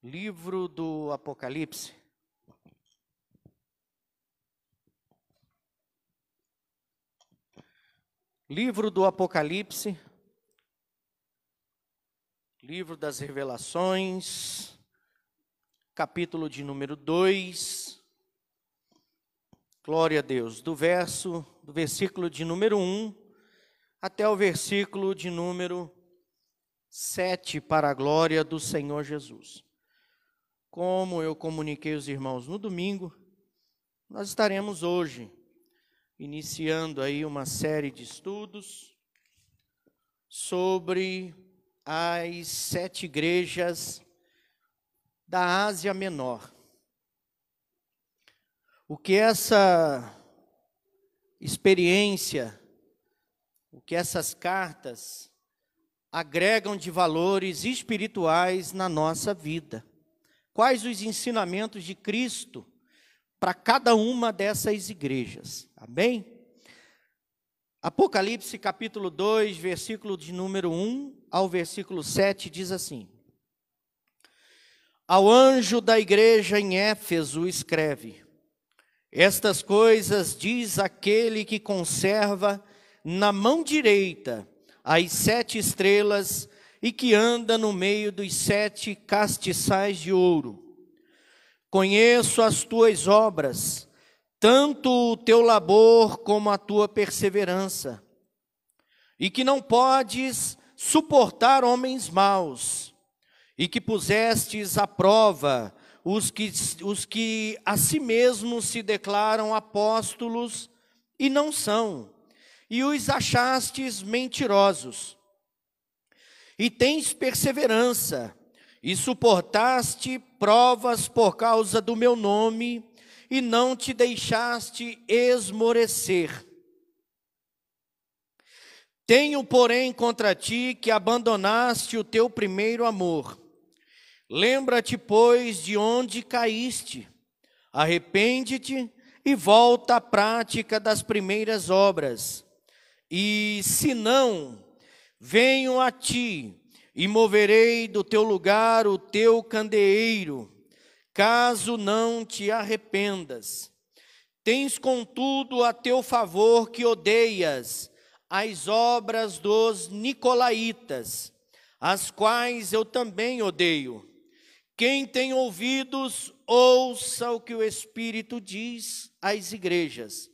Livro do Apocalipse. Livro do Apocalipse, livro das Revelações, capítulo de número 2, glória a Deus, do versículo de número 1 até o versículo de número 7, para a glória do Senhor Jesus. Como eu comuniquei aos irmãos no domingo, nós estaremos hoje iniciando aí uma série de estudos sobre as 7 igrejas da Ásia Menor. O que essa experiência, o que essas cartas agregam de valores espirituais na nossa vida. Quais os ensinamentos de Cristo para cada uma dessas igrejas. Amém? Apocalipse capítulo 2, versículo de número 1 ao versículo 7 diz assim: Ao anjo da igreja em Éfeso escreve: Estas coisas diz aquele que conserva na mão direita as 7 estrelas e que anda no meio dos 7 castiçais de ouro. Conheço as tuas obras, tanto o teu labor como a tua perseverança, e que não podes suportar homens maus, e que pusestes à prova os que a si mesmos se declaram apóstolos e não são, e os achastes mentirosos. E tens perseverança, e suportaste provas por causa do meu nome, e não te deixaste esmorecer. Tenho, porém, contra ti que abandonaste o teu primeiro amor. Lembra-te, pois, de onde caíste. Arrepende-te e volta à prática das primeiras obras. E, se não, venho a ti e moverei do teu lugar o teu candeeiro, caso não te arrependas. Tens, contudo, a teu favor que odeias as obras dos nicolaítas, as quais eu também odeio. Quem tem ouvidos, ouça o que o Espírito diz às igrejas.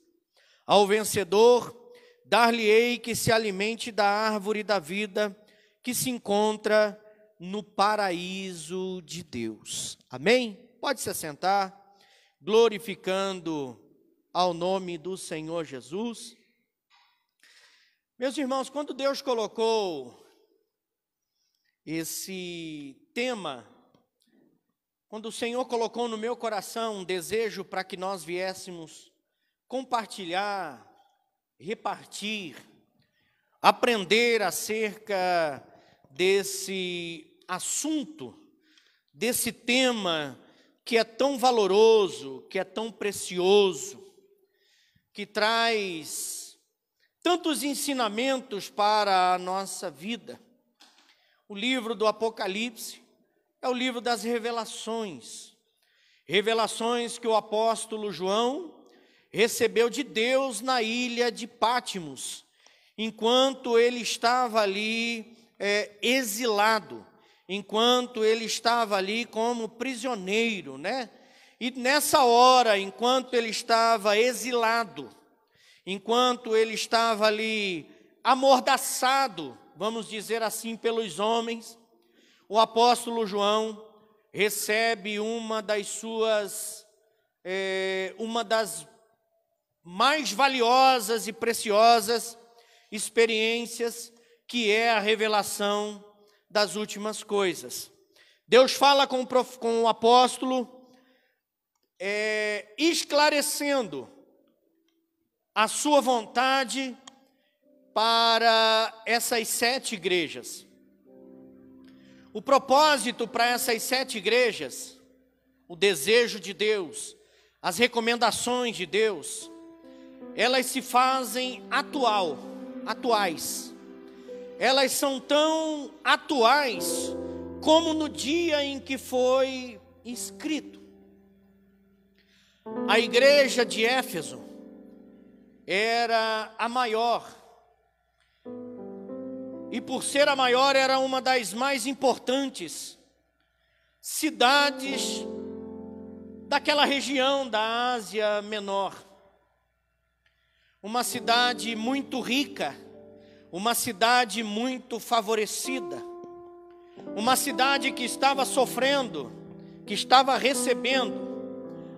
Ao vencedor, dar-lhe-ei que se alimente da árvore da vida, que se encontra no paraíso de Deus. Amém? Pode se assentar, glorificando ao nome do Senhor Jesus. Meus irmãos, quando Deus colocou esse tema, quando o Senhor colocou no meu coração um desejo para que nós viéssemos compartilhar, repartir, aprender acerca desse assunto, desse tema que é tão valoroso, que é tão precioso, que traz tantos ensinamentos para a nossa vida. O livro do Apocalipse é o livro das revelações. Revelações que o apóstolo João recebeu de Deus na ilha de Pátimos, enquanto ele estava ali exilado, enquanto ele estava ali como prisioneiro, né? E nessa hora, enquanto ele estava exilado, enquanto ele estava ali amordaçado, vamos dizer assim, pelos homens, o apóstolo João recebe uma das mais valiosas e preciosas experiências, que é a revelação das últimas coisas. Deus fala com o apóstolo, esclarecendo a sua vontade para essas 7 igrejas. O propósito para essas 7 igrejas, o desejo de Deus, as recomendações de Deus, elas se fazem atuais. Elas são tão atuais como no dia em que foi escrito. A igreja de Éfeso era a maior, e por ser a maior, era uma das mais importantes cidades daquela região da Ásia Menor. Uma cidade muito rica, uma cidade muito favorecida, uma cidade que estava sofrendo, que estava recebendo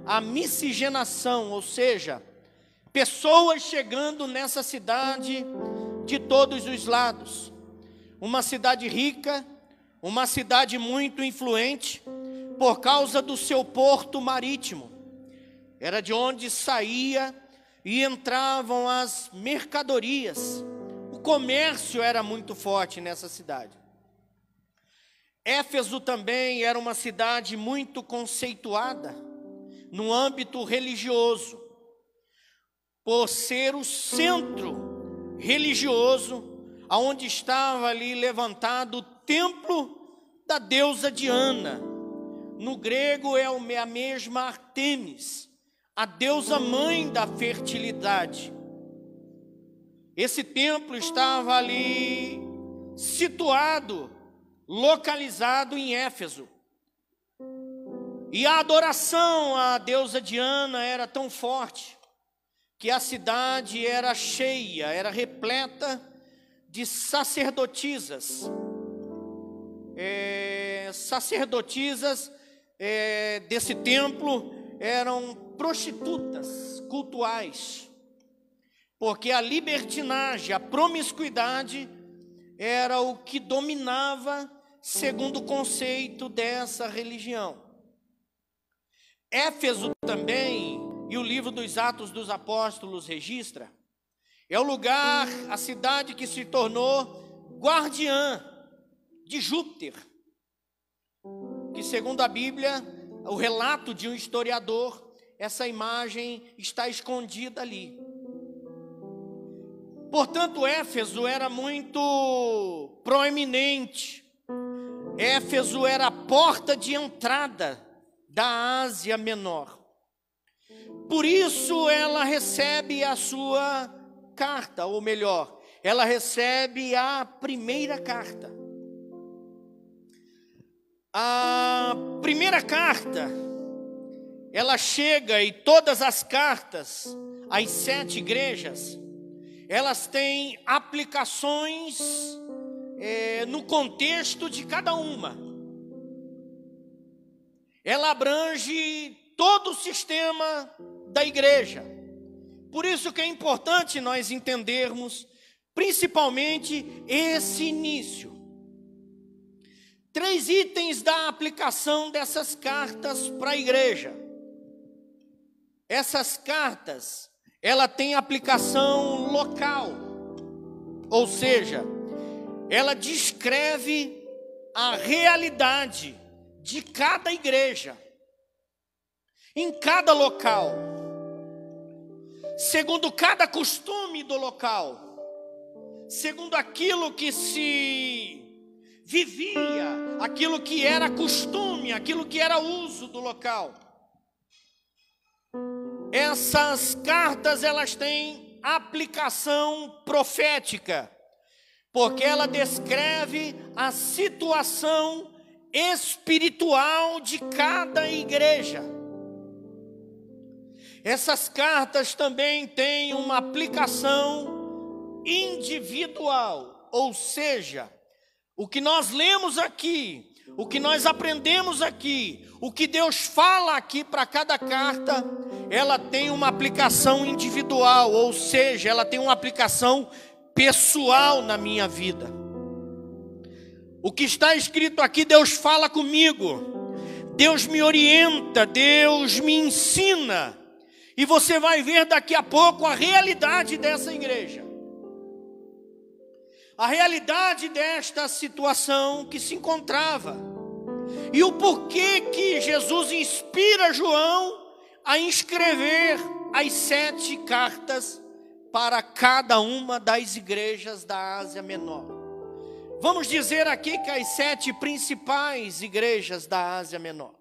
a miscigenação, ou seja, pessoas chegando nessa cidade de todos os lados. Uma cidade rica, uma cidade muito influente, por causa do seu porto marítimo. Era de onde saía e entravam as mercadorias. O comércio era muito forte nessa cidade. Éfeso também era uma cidade muito conceituada no âmbito religioso, por ser o centro religioso, aonde estava ali levantado o templo da deusa Diana. No grego é a mesma Ártemis, a deusa mãe da fertilidade. Esse templo estava ali situado, localizado em Éfeso. E a adoração à deusa Diana era tão forte que a cidade era cheia, era repleta de sacerdotisas. Sacerdotisas desse templo eram prostitutas cultuais, porque a libertinagem, a promiscuidade era o que dominava segundo o conceito dessa religião. Éfeso também, e o livro dos Atos dos Apóstolos registra, é o lugar, a cidade que se tornou guardiã de Júpiter, que segundo a Bíblia, o relato de um historiador, essa imagem está escondida ali. Portanto, Éfeso era muito proeminente. Éfeso era a porta de entrada da Ásia Menor. Por isso ela recebe a sua carta, ou melhor, ela recebe a primeira carta. A primeira carta, ela chega, e todas as cartas, as 7 igrejas, elas têm aplicações no contexto de cada uma. Ela abrange todo o sistema da igreja. Por isso que é importante nós entendermos, principalmente, esse início. 3 itens da aplicação dessas cartas para a igreja. Essas cartas, ela tem aplicação local, ou seja, ela descreve a realidade de cada igreja, em cada local, segundo cada costume do local, segundo aquilo que se vivia, aquilo que era costume, aquilo que era uso do local. Essas cartas, elas têm aplicação profética, porque ela descreve a situação espiritual de cada igreja. Essas cartas também têm uma aplicação individual, ou seja, o que nós lemos aqui, o que nós aprendemos aqui, o que Deus fala aqui para cada carta, ela tem uma aplicação individual, ou seja, ela tem uma aplicação pessoal na minha vida. O que está escrito aqui, Deus fala comigo, Deus me orienta, Deus me ensina, e você vai ver daqui a pouco a realidade dessa igreja. A realidade desta situação que se encontrava. E o porquê que Jesus inspira João a escrever as 7 cartas para cada uma das igrejas da Ásia Menor. Vamos dizer aqui que as 7 principais igrejas da Ásia Menor.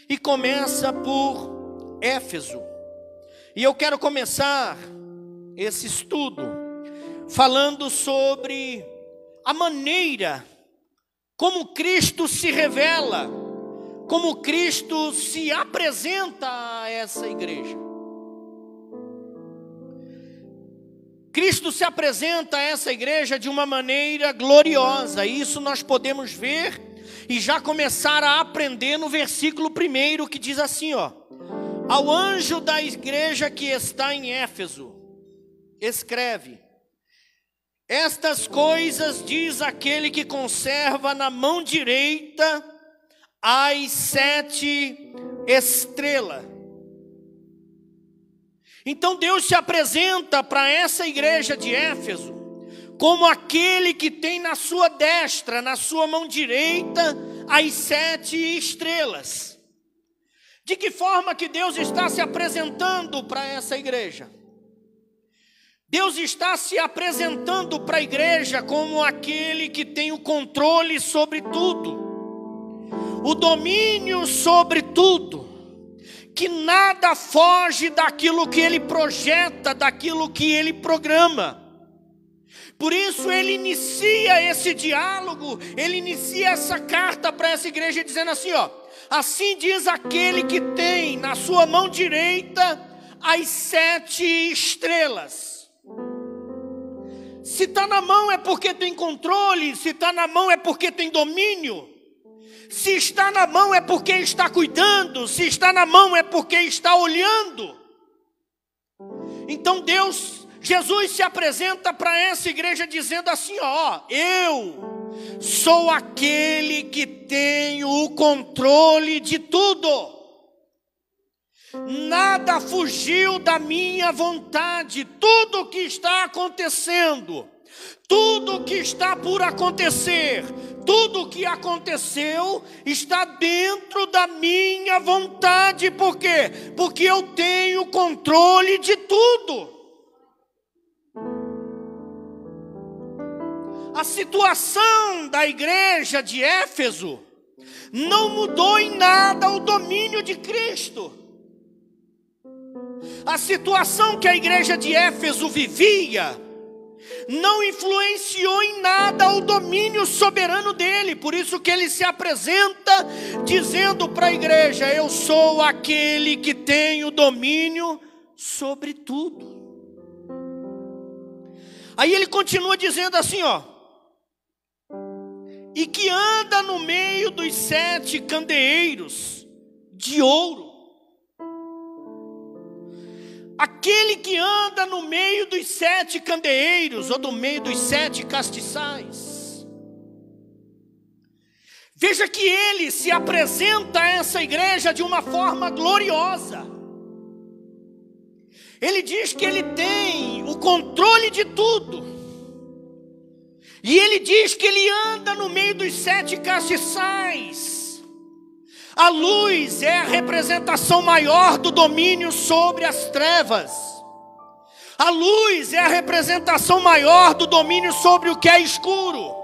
E começa por Éfeso. E eu quero começar esse estudo falando sobre a maneira como Cristo se revela, como Cristo se apresenta a essa igreja. Cristo se apresenta a essa igreja de uma maneira gloriosa, e isso nós podemos ver e já começar a aprender no versículo 1, que diz assim, ó: ao anjo da igreja que está em Éfeso, escreve: estas coisas diz aquele que conserva na mão direita as 7 estrelas. Então Deus se apresenta para essa igreja de Éfeso como aquele que tem na sua destra, na sua mão direita, as 7 estrelas. De que forma que Deus está se apresentando para essa igreja? Deus está se apresentando para a igreja como aquele que tem o controle sobre tudo, o domínio sobre tudo, que nada foge daquilo que Ele projeta, daquilo que Ele programa. Por isso Ele inicia esse diálogo, Ele inicia essa carta para essa igreja dizendo assim, ó: assim diz aquele que tem na sua mão direita as 7 estrelas. Se está na mão é porque tem controle, se está na mão é porque tem domínio. Se está na mão é porque está cuidando, se está na mão é porque está olhando. Então Jesus se apresenta para essa igreja dizendo assim, ó: eu sou aquele que tenho o controle de tudo. Nada fugiu da minha vontade. Tudo que está acontecendo, tudo que está por acontecer, tudo que aconteceu está dentro da minha vontade. Por quê? Porque eu tenho controle de tudo. A situação da igreja de Éfeso não mudou em nada o domínio de Cristo. A situação que a igreja de Éfeso vivia não influenciou em nada o domínio soberano dele. Por isso que ele se apresenta dizendo para a igreja: eu sou aquele que tem o domínio sobre tudo. Aí ele continua dizendo assim, ó: e que anda no meio dos 7 candeeiros de ouro. Aquele que anda no meio dos 7 candeeiros, ou no meio dos 7 castiçais. Veja que ele se apresenta a essa igreja de uma forma gloriosa. Ele diz que ele tem o controle de tudo. E ele diz que ele anda no meio dos 7 castiçais. A luz é a representação maior do domínio sobre as trevas. A luz é a representação maior do domínio sobre o que é escuro.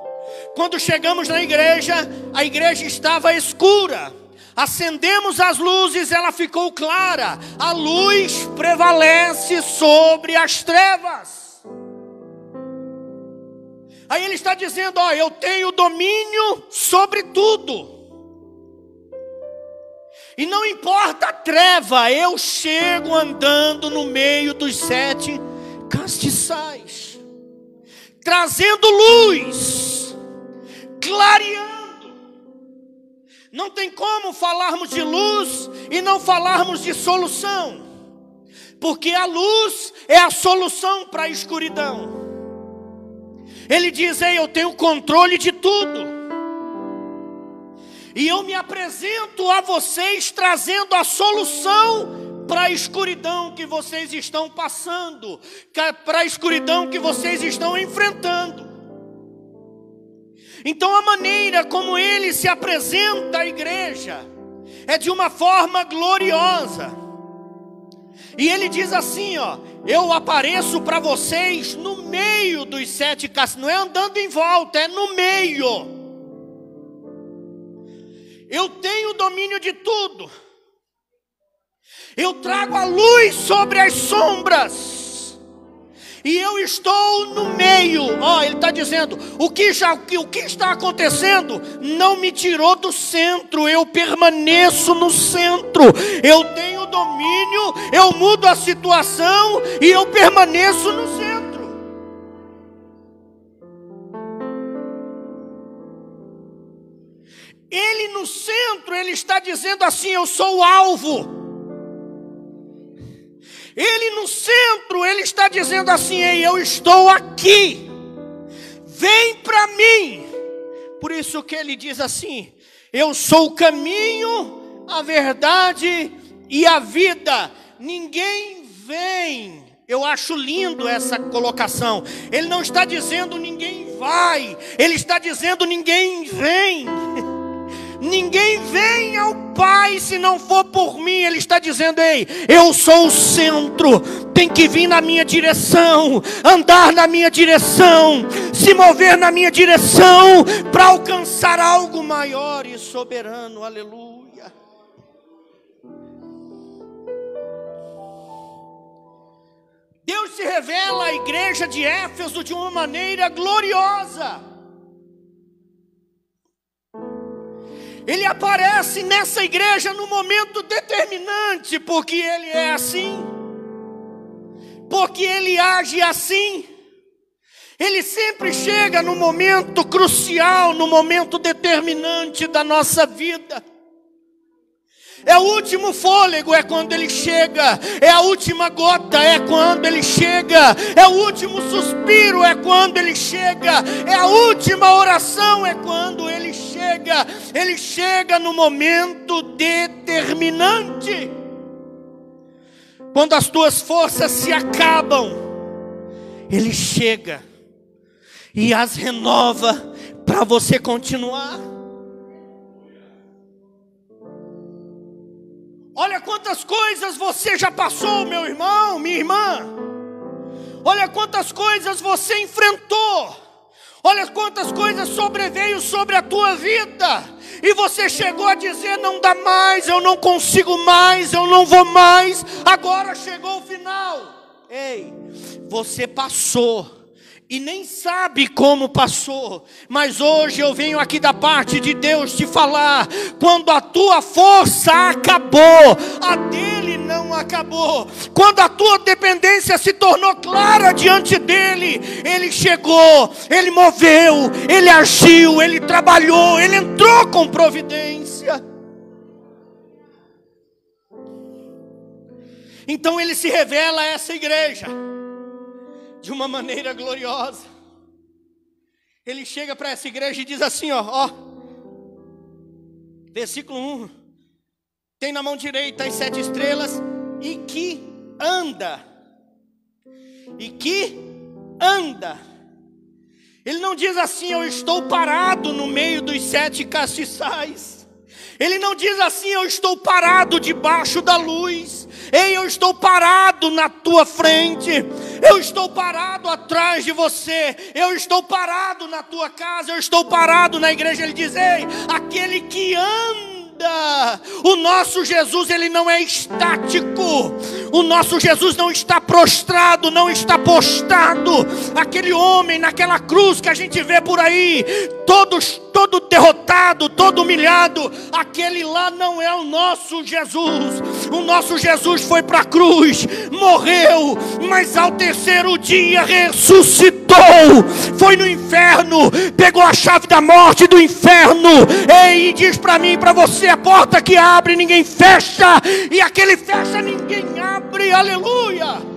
Quando chegamos na igreja, a igreja estava escura. Acendemos as luzes, ela ficou clara. A luz prevalece sobre as trevas. Aí ele está dizendo, ó: eu tenho domínio sobre tudo. E não importa a treva, eu chego andando no meio dos 7 castiçais, trazendo luz, clareando. Não tem como falarmos de luz e não falarmos de solução, porque a luz é a solução para a escuridão. Ele diz: ei, eu tenho controle de tudo. E eu me apresento a vocês trazendo a solução para a escuridão que vocês estão passando, para a escuridão que vocês estão enfrentando. Então a maneira como ele se apresenta à igreja é de uma forma gloriosa. E ele diz assim, ó: eu apareço para vocês no meio dos 7 castiçais. Não é andando em volta, é no meio. Eu tenho domínio de tudo. Eu trago a luz sobre as sombras. E eu estou no meio. Ó, ele está dizendo: o que está acontecendo não me tirou do centro. Eu permaneço no centro. Eu tenho domínio. Eu mudo a situação e eu permaneço no centro. Ele no centro, ele está dizendo assim: eu sou o alvo. Ele no centro, ele está dizendo assim: ei, eu estou aqui, vem para mim. Por isso que ele diz assim: eu sou o caminho, a verdade e a vida. Ninguém vem. Eu acho lindo essa colocação. Ele não está dizendo ninguém vai, ele está dizendo ninguém vem. Ninguém vem ao Pai se não for por mim. Ele está dizendo: ei, eu sou o centro. Tem que vir na minha direção, andar na minha direção, se mover na minha direção, para alcançar algo maior e soberano. Aleluia. Deus se revela à igreja de Éfeso de uma maneira gloriosa. Ele aparece nessa igreja no momento determinante, porque Ele é assim, porque Ele age assim. Ele sempre chega no momento crucial, no momento determinante da nossa vida. É o último fôlego, é quando Ele chega. É a última gota, é quando Ele chega. É o último suspiro, é quando Ele chega. É a última oração, é quando Ele chega. Ele chega no momento determinante. Quando as tuas forças se acabam, Ele chega e as renova para você continuar. Olha quantas coisas você já passou, meu irmão, minha irmã. Olha quantas coisas você enfrentou. Olha quantas coisas sobreveio sobre a tua vida. E você chegou a dizer: não dá mais, eu não consigo mais, eu não vou mais. Agora chegou o final. Ei, você passou e nem sabe como passou, mas hoje eu venho aqui da parte de Deus te falar: quando a tua força acabou, a dele não acabou. Quando a tua dependência se tornou clara diante dele, ele chegou, ele moveu, ele agiu, ele trabalhou, ele entrou com providência. Então ele se revela a essa igreja de uma maneira gloriosa. Ele chega para essa igreja e diz assim, ó, versículo 1: tem na mão direita as 7 estrelas, e que anda. Ele não diz assim: eu estou parado no meio dos 7 castiçais. Ele não diz assim: eu estou parado debaixo da luz. Ei, eu estou parado na tua frente. Eu estou parado atrás de você. Eu estou parado na tua casa. Eu estou parado na igreja. Ele diz: ei, aquele que anda. O nosso Jesus, ele não é estático. O nosso Jesus não está prostrado, não está postado. Aquele homem naquela cruz que a gente vê por aí, todo derrotado, todo humilhado, aquele lá não é o nosso Jesus. O nosso Jesus foi para a cruz, morreu, mas ao terceiro dia ressuscitou. Foi no inferno, pegou a chave da morte do inferno. Ei, e diz para mim e para você: a porta que abre ninguém fecha, e aquele fecha ninguém abre. Aleluia.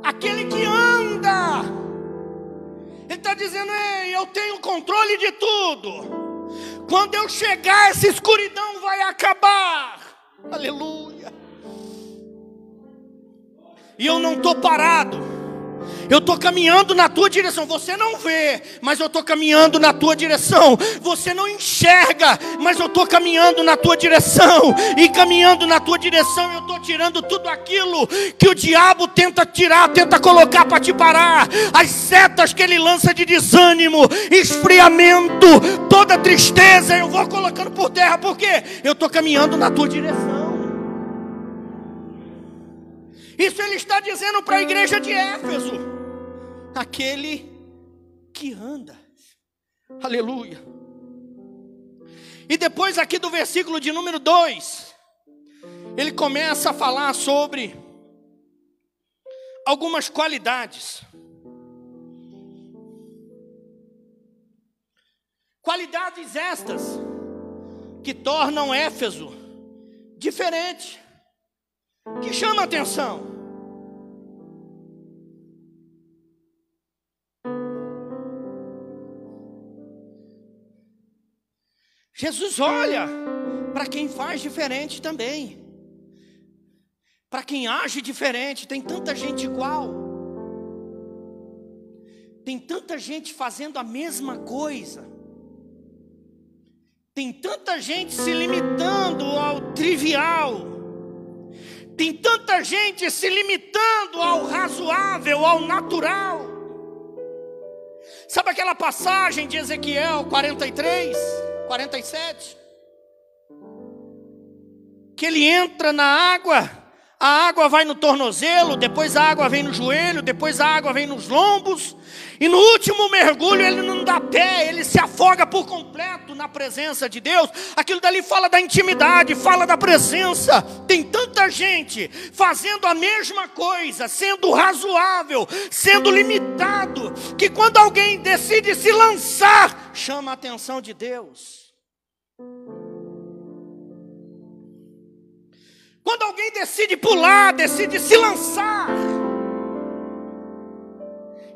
Aquele que anda, ele está dizendo: ei, eu tenho controle de tudo. Quando eu chegar, essa escuridão vai acabar. Aleluia. E eu não estou parado. Eu estou caminhando na tua direção. Você não vê, mas eu estou caminhando na tua direção. Você não enxerga, mas eu estou caminhando na tua direção. E caminhando na tua direção, eu estou tirando tudo aquilo que o diabo tenta tirar, tenta colocar para te parar. As setas que ele lança de desânimo, esfriamento, toda tristeza, eu vou colocando por terra. Por quê? Eu estou caminhando na tua direção. Isso ele está dizendo para a igreja de Éfeso. Aquele que anda. Aleluia. E depois aqui do versículo de número 2, ele começa a falar sobre algumas qualidades. Qualidades estas que tornam Éfeso diferente, que chama a atenção. Jesus olha para quem faz diferente também, para quem age diferente. Tem tanta gente igual, tem tanta gente fazendo a mesma coisa, tem tanta gente se limitando ao trivial, tem tanta gente se limitando ao razoável, ao natural. Sabe aquela passagem de Ezequiel 43, 47? Que ele entra na água, a água vai no tornozelo, depois a água vem no joelho, depois a água vem nos lombos, e no último mergulho ele não dá pé, ele se afoga por completo na presença de Deus. Aquilo dali fala da intimidade, fala da presença. Tem tanta gente fazendo a mesma coisa, sendo razoável, sendo limitado, que quando alguém decide se lançar, chama a atenção de Deus. Quando alguém decide pular, decide se lançar,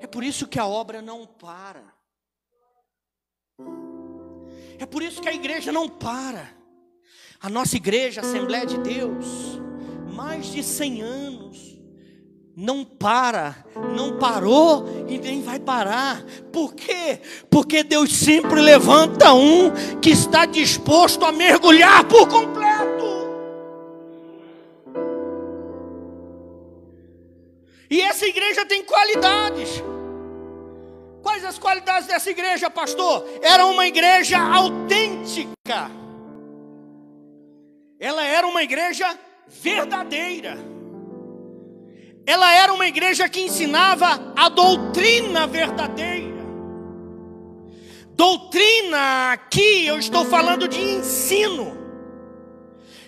é por isso que a obra não para. É por isso que a igreja não para. A nossa igreja, a Assembleia de Deus, mais de 100 anos, não para, não parou e nem vai parar. Por quê? Porque Deus sempre levanta um que está disposto a mergulhar por completo. E essa igreja tem qualidades. Quais as qualidades dessa igreja, pastor? Era uma igreja autêntica. Ela era uma igreja verdadeira. Ela era uma igreja que ensinava a doutrina verdadeira. Doutrina, aqui eu estou falando de ensino.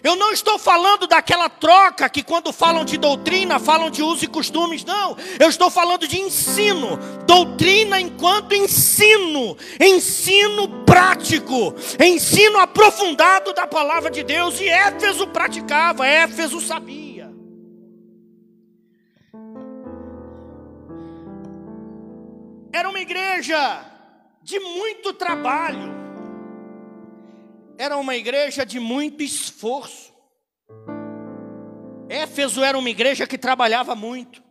Eu não estou falando daquela troca que quando falam de doutrina, falam de usos e costumes, não. Eu estou falando de ensino. Doutrina enquanto ensino. Ensino prático. Ensino aprofundado da palavra de Deus. E Éfeso praticava, Éfeso sabia. Era uma igreja de muito trabalho. Era uma igreja de muito esforço. Éfeso era uma igreja que trabalhava muito.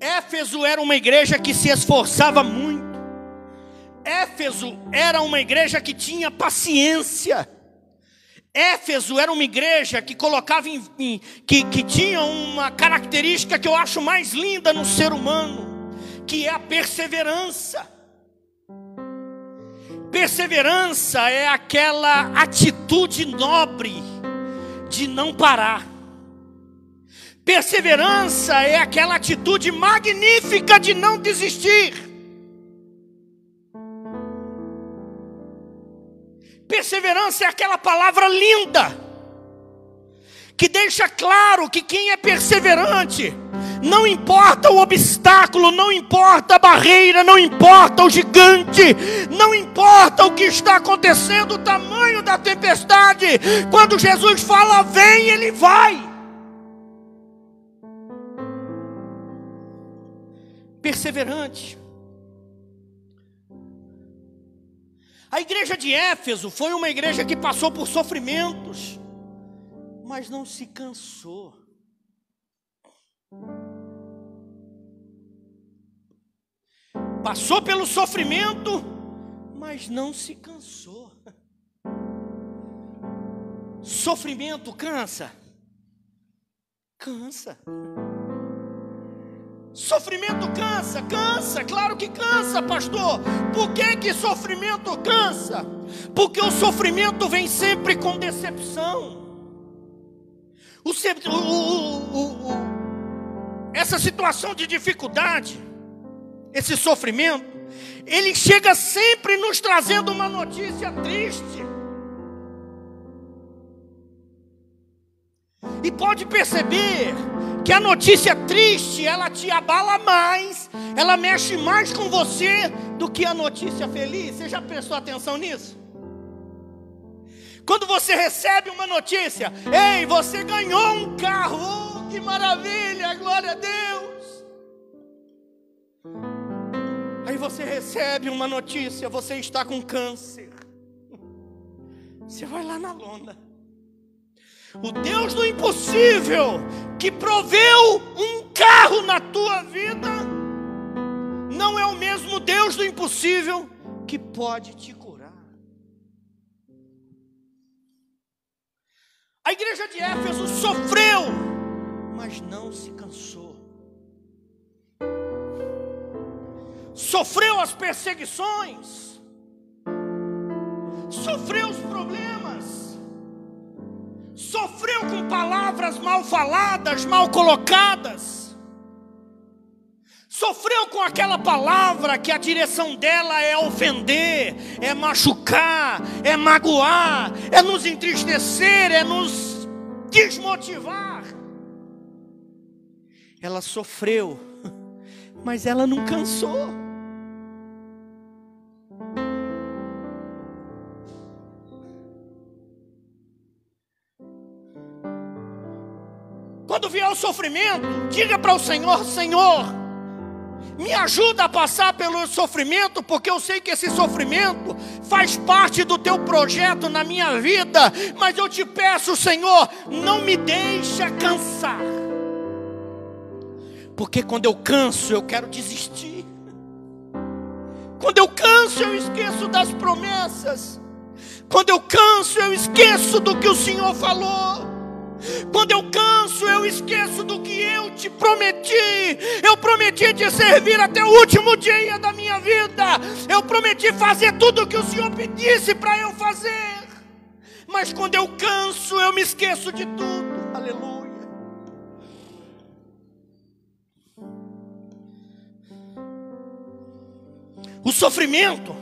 Éfeso era uma igreja que se esforçava muito. Éfeso era uma igreja que tinha paciência. Éfeso era uma igreja que colocava que tinha uma característica que eu acho mais linda no ser humano, que é a perseverança. Perseverança é aquela atitude nobre de não parar. Perseverança é aquela atitude magnífica de não desistir. Perseverança é aquela palavra linda que deixa claro que quem é perseverante, não importa o obstáculo, não importa a barreira, não importa o gigante, não importa o que está acontecendo, o tamanho da tempestade. Quando Jesus fala vem, ele vai. Perseverante. A igreja de Éfeso foi uma igreja que passou por sofrimentos, mas não se cansou. passou pelo sofrimento, mas não se cansou. Sofrimento cansa? Cansa. Sofrimento cansa? Cansa, claro que cansa, pastor. Por que sofrimento cansa? Porque o sofrimento vem sempre com decepção. Essa situação de dificuldade, esse sofrimento, ele chega sempre nos trazendo uma notícia triste. E pode perceber que a notícia triste, ela te abala mais, ela mexe mais com você do que a notícia feliz. Você já prestou atenção nisso? Quando você recebe uma notícia, ei, você ganhou um carro, oh, que maravilha, glória a Deus. Aí você recebe uma notícia, você está com câncer. Você vai lá na lona. O Deus do impossível, que proveu um carro na tua vida, não é o mesmo Deus do impossível que pode te curar. A igreja de Éfeso sofreu, mas não se cansou. Sofreu as perseguições, sofreu os problemas, sofreu com palavras mal faladas, mal colocadas, sofreu com aquela palavra que a direção dela é ofender, é machucar, é magoar, é nos entristecer, é nos desmotivar. Ela sofreu, mas ela não cansou. Quando vier o sofrimento, diga para o Senhor: Senhor, me ajuda a passar pelo sofrimento, porque eu sei que esse sofrimento faz parte do teu projeto na minha vida. Mas eu te peço, Senhor, não me deixa cansar. Porque quando eu canso, eu quero desistir. Quando eu canso, eu esqueço das promessas. Quando eu canso, eu esqueço do que o Senhor falou. Quando eu canso, eu esqueço do que eu te prometi. Eu prometi te servir até o último dia da minha vida. Eu prometi fazer tudo o que o Senhor pedisse para eu fazer. Mas quando eu canso, eu me esqueço de tudo. Aleluia. O sofrimento,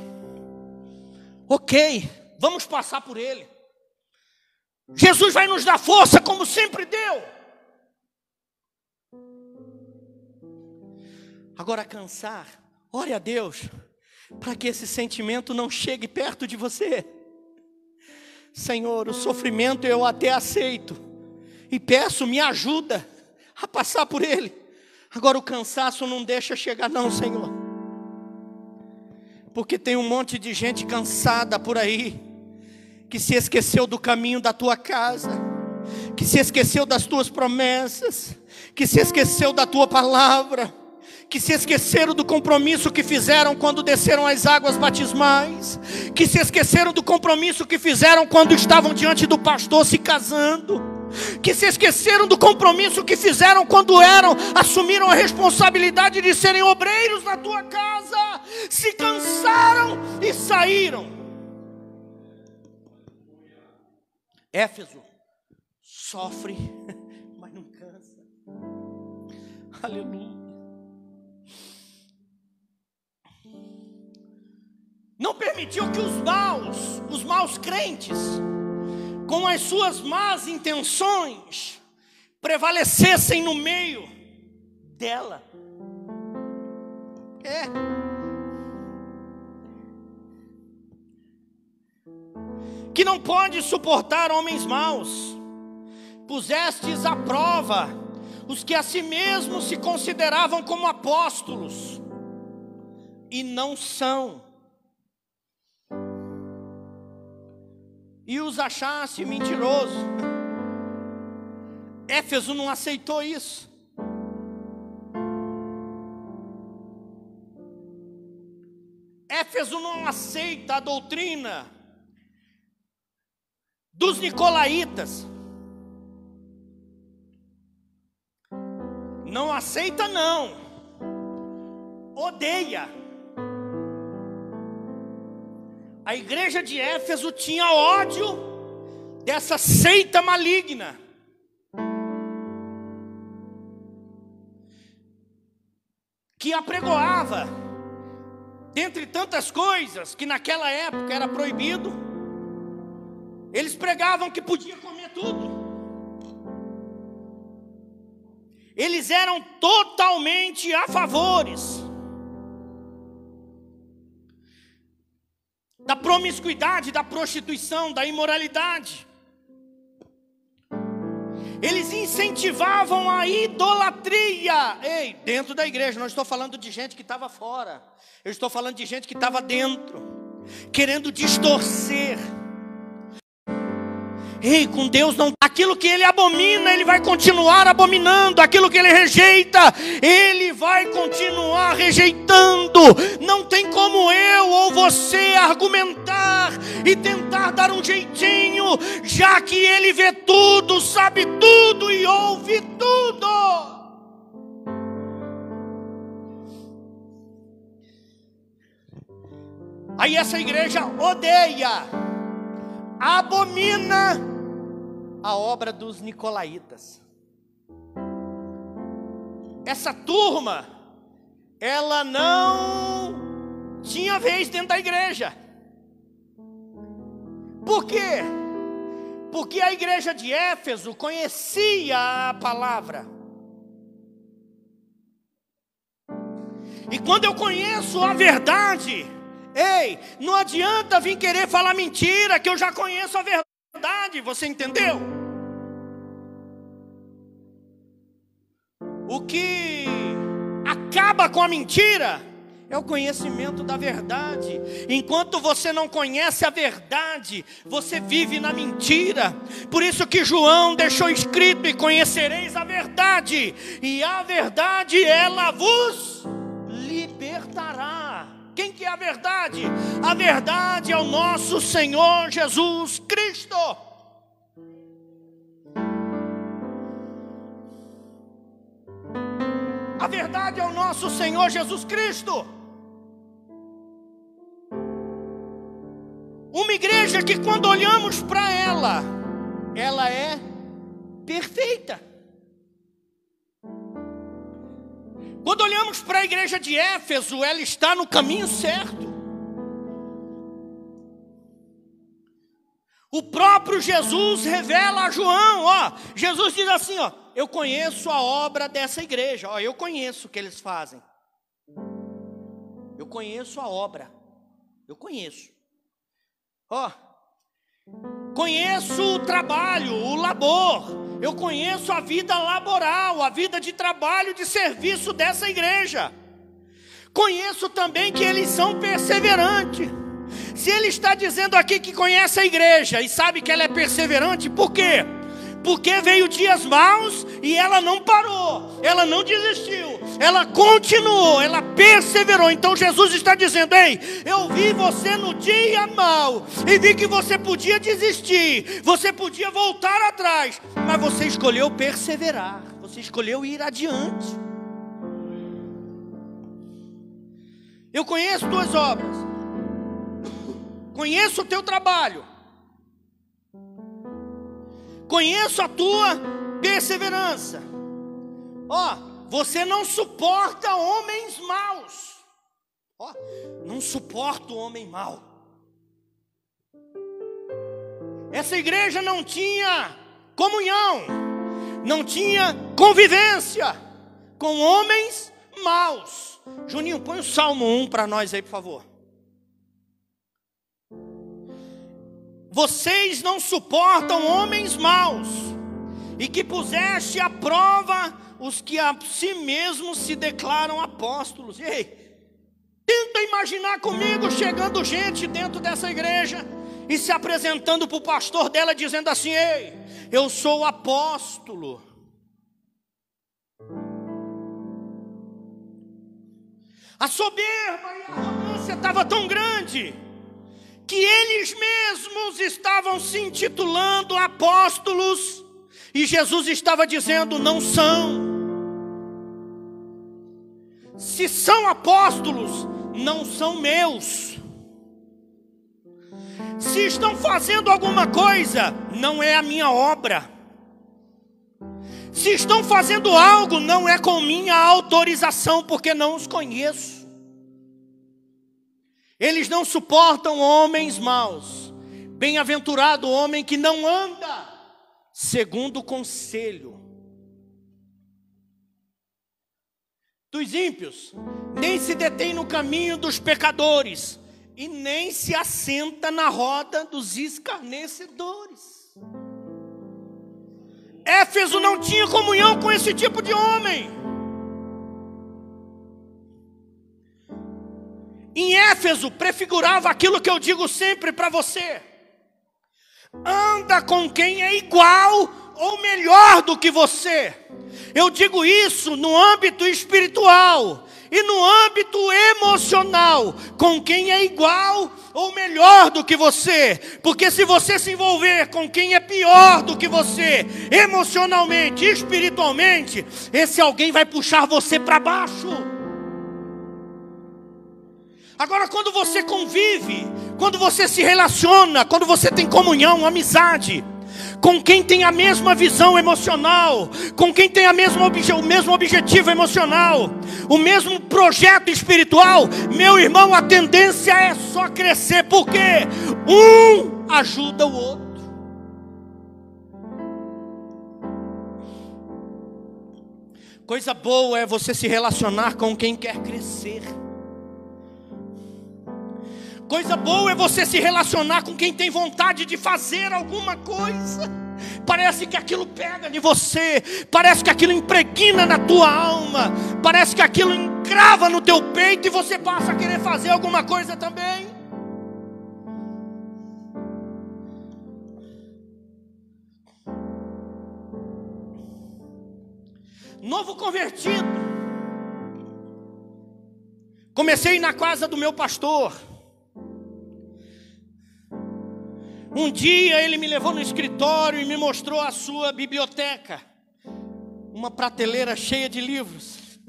ok, vamos passar por ele. Jesus vai nos dar força como sempre deu. Agora cansar, ore a Deus para que esse sentimento não chegue perto de você. Senhor, o sofrimento eu até aceito e peço, me ajuda a passar por ele. Agora o cansaço não deixa chegar não, Senhor. Porque tem um monte de gente cansada por aí, que se esqueceu do caminho da tua casa, que se esqueceu das tuas promessas, que se esqueceu da tua palavra, que se esqueceram do compromisso que fizeram quando desceram as águas batismais, que se esqueceram do compromisso que fizeram quando estavam diante do pastor se casando, que se esqueceram do compromisso que fizeram quando assumiram a responsabilidade de serem obreiros na tua casa, se cansaram e saíram. Éfeso sofre, mas não cansa. Aleluia. Não permitiu que os maus crentes, com as suas más intenções, prevalecessem no meio dela. Que não pode suportar homens maus. Pusestes à prova os que a si mesmos se consideravam como apóstolos, e não são. E os achaste mentiroso. Éfeso não aceitou isso. Éfeso não aceita a doutrina dos nicolaítas. Não aceita, não. Odeia. A igreja de Éfeso tinha ódio dessa seita maligna. Que apregoava, dentre tantas coisas que naquela época era proibido, eles pregavam que podia comer tudo. Eles eram totalmente a favores da promiscuidade, da prostituição, da imoralidade. Eles incentivavam a idolatria. Ei, dentro da igreja, não estou falando de gente que estava fora. Eu estou falando de gente que estava dentro, querendo distorcer. Ei, com Deus não. Aquilo que ele abomina, ele vai continuar abominando. Aquilo que ele rejeita, ele vai continuar rejeitando. Não tem como eu ou você argumentar e tentar dar um jeitinho, já que ele vê tudo, sabe tudo e ouve tudo. Aí essa igreja odeia, abomina a obra dos nicolaítas. Essa turma, ela não tinha vez dentro da igreja. Por quê? Porque a igreja de Éfeso conhecia a palavra. E quando eu conheço a verdade, ei, não adianta vir querer falar mentira, que eu já conheço a verdade. Você entendeu? O que acaba com a mentira é o conhecimento da verdade. Enquanto você não conhece a verdade, você vive na mentira. Por isso que João deixou escrito: e conhecereis a verdade, e a verdade ela vos libertará. Quem que é a verdade? A verdade é o nosso Senhor Jesus Cristo. A verdade é o nosso Senhor Jesus Cristo. Uma igreja que quando olhamos para ela, ela é perfeita. Quando olhamos para a igreja de Éfeso, ela está no caminho certo. O próprio Jesus revela a João, Jesus diz assim, eu conheço a obra dessa igreja, eu conheço o que eles fazem. Eu conheço a obra, eu conheço. Conheço o trabalho, o labor. Eu conheço a vida laboral, a vida de trabalho, de serviço dessa igreja. Conheço também que eles são perseverantes. Se ele está dizendo aqui que conhece a igreja e sabe que ela é perseverante, por quê? Porque veio dias maus e ela não parou, ela não desistiu, ela continuou, ela perseverou. Então Jesus está dizendo: ei, eu vi você no dia mau e vi que você podia desistir, você podia voltar atrás, mas você escolheu perseverar, você escolheu ir adiante. Eu conheço tuas obras, conheço o teu trabalho, conheço a tua perseverança. Você não suporta homens maus. Não suporta o homem mau. Essa igreja não tinha comunhão, não tinha convivência com homens maus. Juninho, põe o Salmo 1 para nós aí, por favor. Vocês não suportam homens maus, e que puseste à prova os que a si mesmos se declaram apóstolos. Ei, tenta imaginar comigo chegando gente dentro dessa igreja e se apresentando para o pastor dela dizendo assim: ei, eu sou apóstolo. A soberba e a arrogância relevância estava tão grande que eles mesmos estavam se intitulando apóstolos e Jesus estava dizendo: não são. Se são apóstolos, não são meus. Se estão fazendo alguma coisa, não é a minha obra. Se estão fazendo algo, não é com minha autorização, porque não os conheço. Eles não suportam homens maus. Bem-aventurado o homem que não anda segundo o conselho dos ímpios, nem se detém no caminho dos pecadores, e nem se assenta na roda dos escarnecedores. Éfeso não tinha comunhão com esse tipo de homem. Em Éfeso prefigurava aquilo que eu digo sempre para você: anda com quem é igual ou melhor do que você. Eu digo isso no âmbito espiritual e no âmbito emocional, com quem é igual ou melhor do que você. Porque se você se envolver com quem é pior do que você, emocionalmente, espiritualmente, esse alguém vai puxar você para baixo. Agora, quando você convive, quando você se relaciona, quando você tem comunhão, amizade, com quem tem a mesma visão emocional, com quem tem o mesmo objetivo emocional, o mesmo projeto espiritual, meu irmão, a tendência é só crescer, porque um ajuda o outro. Coisa boa é você se relacionar com quem quer crescer. Coisa boa é você se relacionar com quem tem vontade de fazer alguma coisa. Parece que aquilo pega de você, parece que aquilo impregna na tua alma, parece que aquilo encrava no teu peito e você passa a querer fazer alguma coisa também. Novo convertido. Comecei na casa do meu pastor. Um dia ele me levou no escritório e me mostrou a sua biblioteca. Uma prateleira cheia de livros.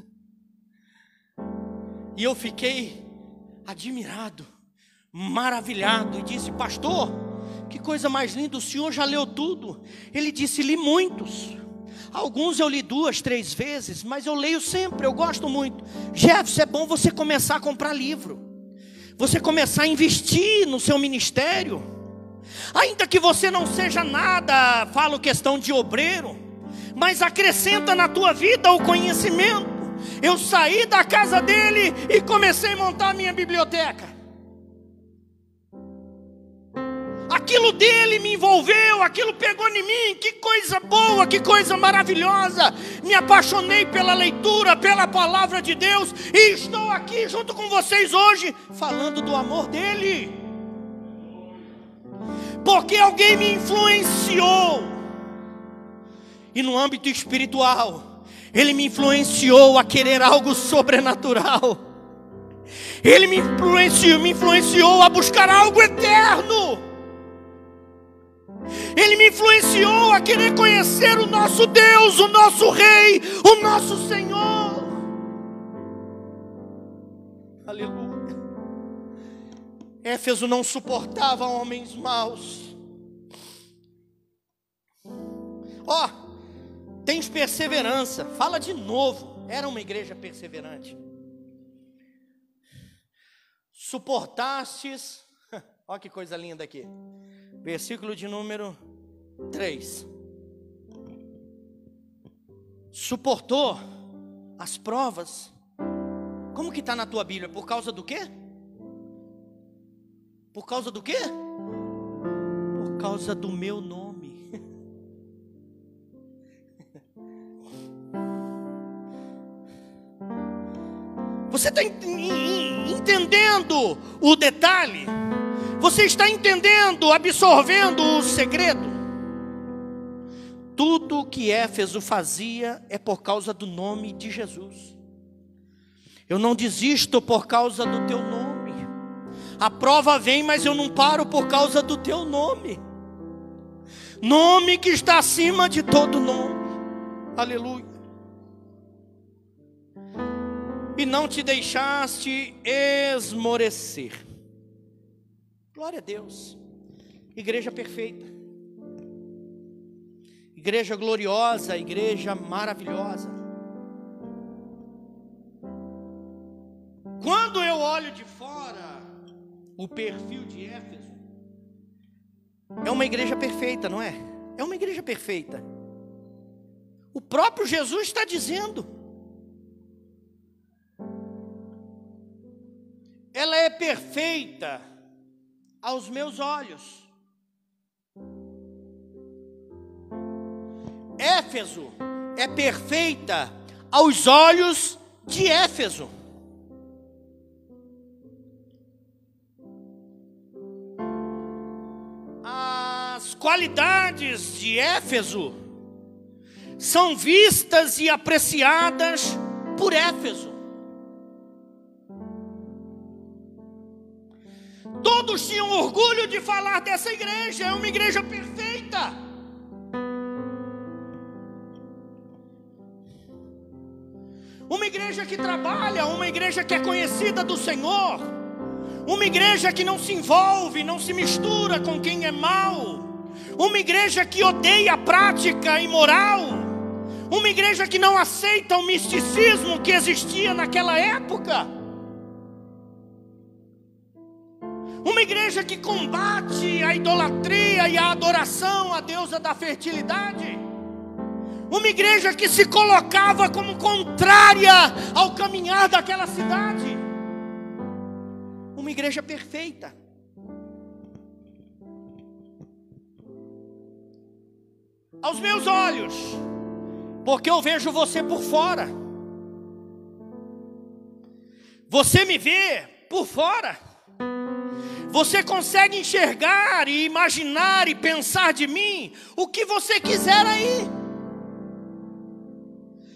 E eu fiquei admirado, maravilhado. E disse: pastor, que coisa mais linda, o senhor já leu tudo? Ele disse: li muitos. Alguns eu li 2, 3 vezes, mas eu leio sempre, eu gosto muito. Jefferson, é bom você começar a comprar livro. Você começar a investir no seu ministério. Ainda que você não seja nada, falo questão de obreiro, mas acrescenta na tua vida o conhecimento. Eu saí da casa dele e comecei a montar a minha biblioteca. Aquilo dele me envolveu, aquilo pegou em mim. Que coisa boa, que coisa maravilhosa. Me apaixonei pela leitura, pela palavra de Deus, e estou aqui junto com vocês hoje, falando do amor dele. Porque alguém me influenciou. E no âmbito espiritual, ele me influenciou a querer algo sobrenatural. Ele me influenciou a buscar algo eterno. Ele me influenciou a querer conhecer o nosso Deus, o nosso Rei, o nosso Senhor. Aleluia. Éfeso não suportava homens maus. Tens perseverança. Fala de novo. Era uma igreja perseverante. Suportastes. Olha que coisa linda aqui. Versículo de número 3. Suportou as provas. Como que está na tua Bíblia? Por causa do quê? Por causa do quê? Por causa do meu nome. Você está entendendo o detalhe? Você está entendendo, absorvendo o segredo? Tudo o que Éfeso fazia é por causa do nome de Jesus. Eu não desisto por causa do teu nome. A prova vem, mas eu não paro por causa do teu nome. Nome que está acima de todo nome. Aleluia. E não te deixaste esmorecer. Glória a Deus. Igreja perfeita. Igreja gloriosa, igreja maravilhosa. Quando eu olho de fora o perfil de Éfeso, é uma igreja perfeita, não é? É uma igreja perfeita. O próprio Jesus está dizendo. Ela é perfeita aos meus olhos. Éfeso é perfeita aos olhos de Éfeso. As qualidades de Éfeso são vistas e apreciadas por Éfeso. Todos tinham orgulho de falar dessa igreja. É uma igreja perfeita. Uma igreja que trabalha, uma igreja que é conhecida do Senhor, uma igreja que não se envolve, não se mistura com quem é mau, uma igreja que odeia a prática imoral, uma igreja que não aceita o misticismo que existia naquela época, uma igreja que combate a idolatria e a adoração à deusa da fertilidade, uma igreja que se colocava como contrária ao caminhar daquela cidade. Uma igreja perfeita. Aos meus olhos, porque eu vejo você por fora. Você me vê por fora. Você consegue enxergar e imaginar e pensar de mim o que você quiser aí.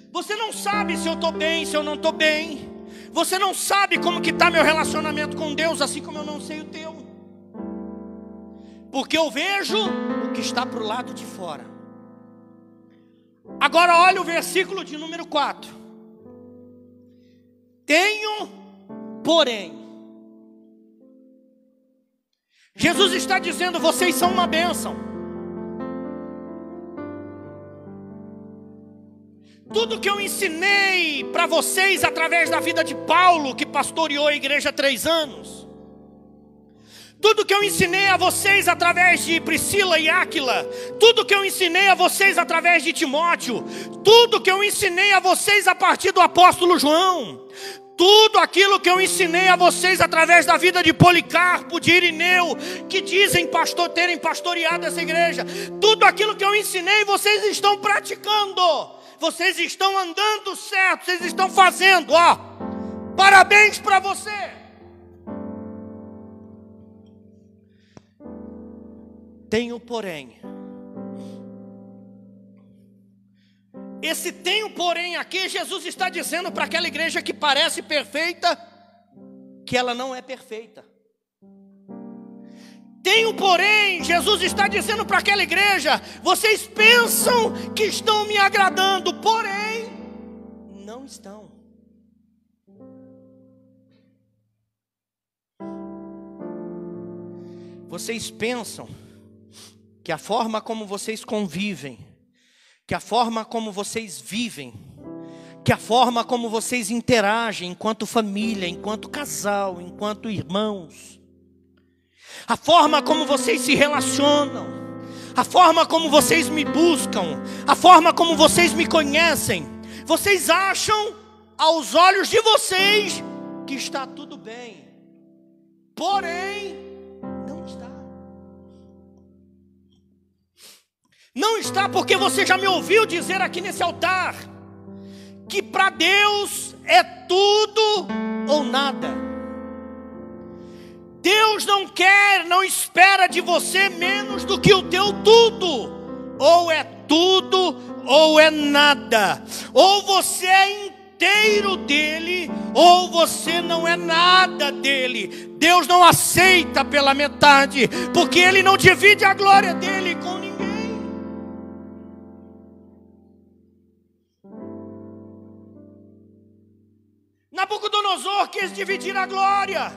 Você não sabe se eu estou bem, se eu não estou bem. Você não sabe como que está meu relacionamento com Deus, assim como eu não sei o teu. Porque eu vejo o que está para o lado de fora. Agora olha o versículo de número 4. Tenho, porém. Jesus está dizendo, vocês são uma bênção. Tudo que eu ensinei para vocês através da vida de Paulo, que pastoreou a igreja há 3 anos. Tudo que eu ensinei a vocês através de Priscila e Áquila. Tudo que eu ensinei a vocês através de Timóteo. Tudo que eu ensinei a vocês a partir do apóstolo João. Tudo aquilo que eu ensinei a vocês através da vida de Policarpo, de Irineu, que dizem terem pastoreado essa igreja. Tudo aquilo que eu ensinei, vocês estão praticando. Vocês estão andando certo, vocês estão fazendo, ó. Parabéns para você. Tenho, porém. Esse tenho, porém, aqui Jesus está dizendo para aquela igreja que parece perfeita, que ela não é perfeita. Tenho, porém, Jesus está dizendo para aquela igreja, vocês pensam que estão me agradando, porém, não estão. Vocês pensam que a forma como vocês convivem, que a forma como vocês vivem, que a forma como vocês interagem enquanto família, enquanto casal, enquanto irmãos, a forma como vocês se relacionam, a forma como vocês me buscam, a forma como vocês me conhecem, vocês acham aos olhos de vocês que está tudo bem, porém não está. Não está porque você já me ouviu dizer aqui nesse altar que para Deus é tudo ou nada. Deus não quer, não espera de você menos do que o teu tudo. Ou é tudo ou é nada. Ou você é inteiro dele, ou você não é nada dele. Deus não aceita pela metade, porque ele não divide a glória dele com ninguém. Nabucodonosor quis dividir a glória.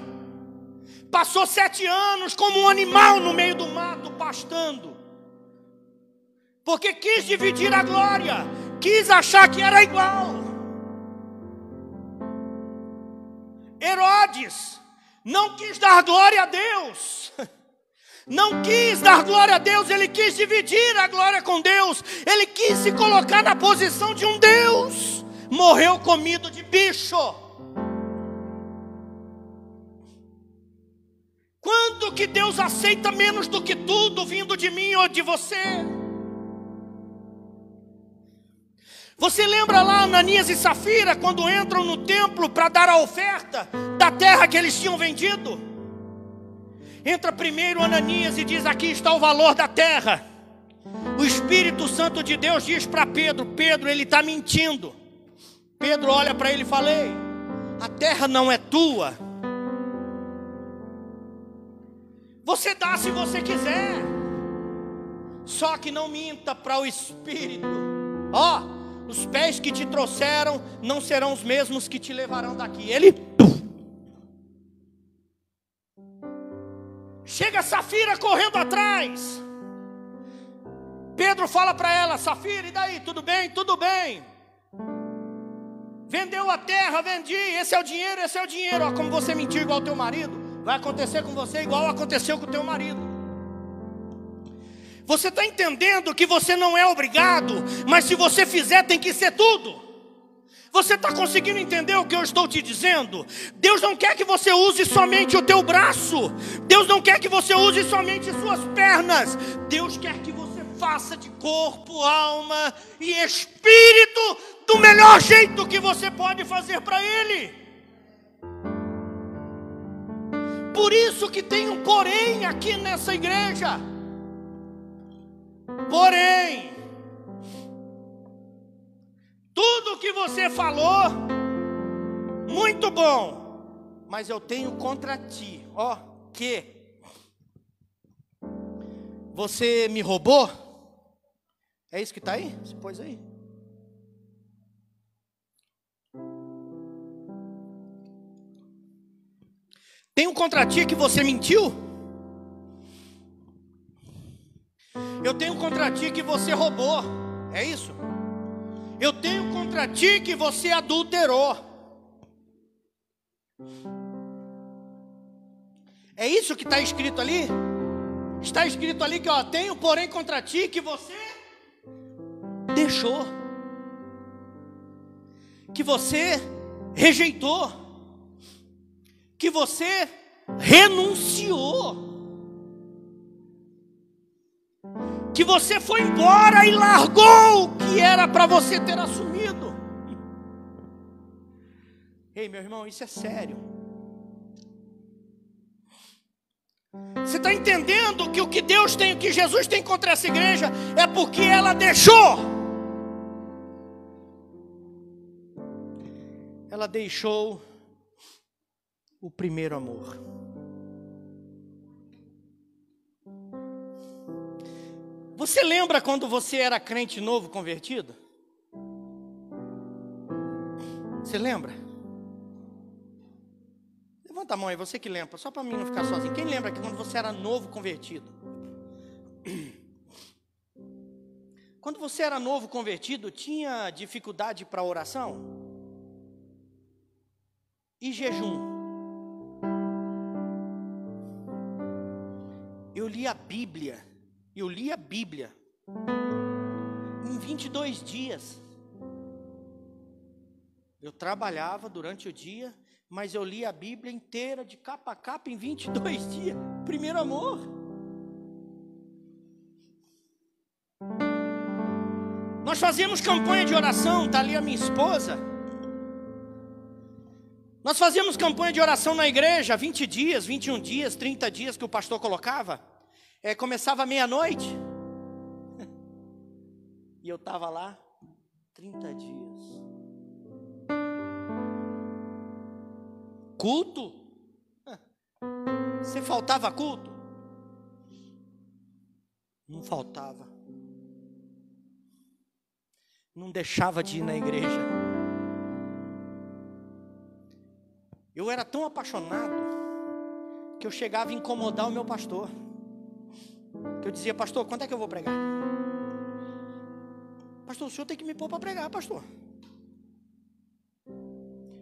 Passou 7 anos como um animal no meio do mato, pastando. Porque quis dividir a glória. Quis achar que era igual. Herodes não quis dar glória a Deus. Não quis dar glória a Deus. Ele quis dividir a glória com Deus. Ele quis se colocar na posição de um Deus. Morreu comido de bicho. Quando que Deus aceita menos do que tudo vindo de mim ou de você? Você lembra lá Ananias e Safira quando entram no templo para dar a oferta da terra que eles tinham vendido? Entra primeiro Ananias e diz: aqui está o valor da terra. O Espírito Santo de Deus diz para Pedro: Pedro, ele está mentindo. Pedro olha para ele e fala: ei, a terra não é tua. Você dá se você quiser, só que não minta para o Espírito. Os pés que te trouxeram não serão os mesmos que te levarão daqui. Ele chega Safira correndo atrás. Pedro fala para ela: Safira, e daí? Tudo bem? Tudo bem. Vendeu a terra, vendi, esse é o dinheiro, esse é o dinheiro. Como você mentiu igual ao teu marido, vai acontecer com você igual aconteceu com o teu marido. Você está entendendo que você não é obrigado, mas se você fizer tem que ser tudo. Você está conseguindo entender o que eu estou te dizendo? Deus não quer que você use somente o teu braço. Deus não quer que você use somente suas pernas. Deus quer que você faça de corpo, alma e espírito do melhor jeito que você pode fazer para Ele. Por isso que tem um porém aqui nessa igreja. Porém, tudo que você falou, muito bom, mas eu tenho contra ti, que você me roubou. É isso que está aí? Você pôs aí? Tenho contra ti que você mentiu. Eu tenho contra ti que você roubou. É isso? Eu tenho contra ti que você adulterou. É isso que está escrito ali? Está escrito ali que tenho porém contra ti que você deixou, que você rejeitou, que você renunciou, que você foi embora e largou o que era para você ter assumido. Ei, meu irmão, isso é sério. Você está entendendo que o que Deus tem, o que Jesus tem contra essa igreja é porque ela deixou. Ela deixou o primeiro amor. Você lembra quando você era crente novo, convertido? Você lembra? Levanta a mão aí, você que lembra, só para mim não ficar sozinho. Quem lembra que quando você era novo, convertido? Quando você era novo, convertido, tinha dificuldade para oração? E jejum? Eu li a Bíblia em 22 dias. Eu trabalhava durante o dia, mas eu li a Bíblia inteira, de capa a capa, em 22 dias. Primeiro amor. Nós fazíamos campanha de oração, está ali a minha esposa. Nós fazíamos campanha de oração na igreja, 20 dias, 21 dias, 30 dias que o pastor colocava. Começava meia-noite. E eu estava lá 30 dias. Culto? Você faltava culto? Não faltava. Não deixava de ir na igreja. Eu era tão apaixonado que eu chegava a incomodar o meu pastor. Que eu dizia: pastor, quando é que eu vou pregar? Pastor, o senhor tem que me pôr para pregar, pastor.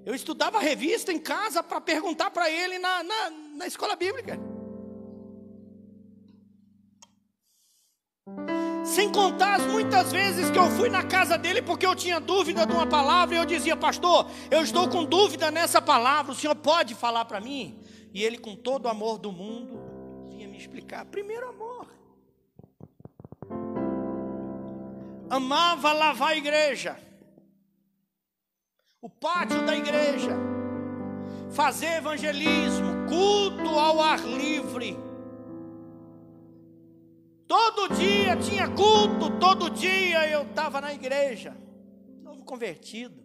Eu estudava revista em casa para perguntar para ele na escola bíblica. Sem contar as muitas vezes que eu fui na casa dele porque eu tinha dúvida de uma palavra e eu dizia: pastor, eu estou com dúvida nessa palavra, o senhor pode falar para mim? E ele, com todo o amor do mundo, vinha me explicar. Primeiro amor. Amava lavar a igreja, o pátio da igreja, fazer evangelismo, culto ao ar livre. Todo dia tinha culto, todo dia eu estava na igreja, novo convertido.